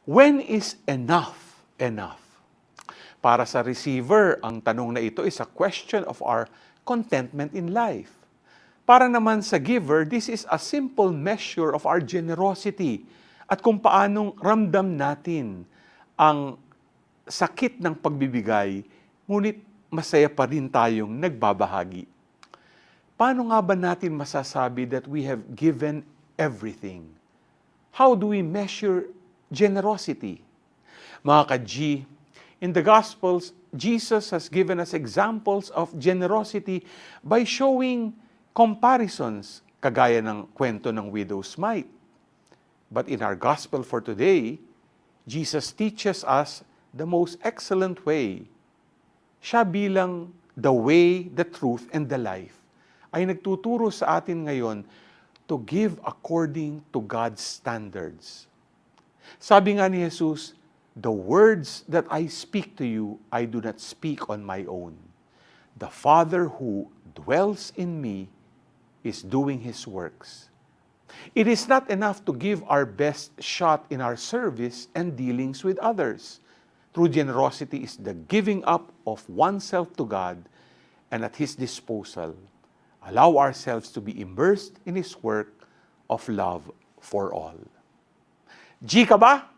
When is enough enough? Para sa receiver, ang tanong na ito is a question of our contentment in life. Para naman sa giver, this is a simple measure of our generosity at kung paanong ramdam natin ang sakit ng pagbibigay, ngunit masaya pa rin tayong nagbabahagi. Paano nga ba natin masasabi that we have given everything? How do we measure generosity? Mga ka-G, in the Gospels, Jesus has given us examples of generosity by showing comparisons, kagaya ng kwento ng widow's mite. But in our Gospel for today, Jesus teaches us the most excellent way. Siya bilang the way, the truth, and the life, ay nagtuturo sa atin ngayon to give according to God's standards. Sabi nga ni Jesus, the words that I speak to you, I do not speak on my own. The Father who dwells in me is doing His works. It is not enough to give our best shot in our service and dealings with others. True generosity is the giving up of oneself to God and at His disposal. Allow ourselves to be immersed in His work of love for all. G ka ba?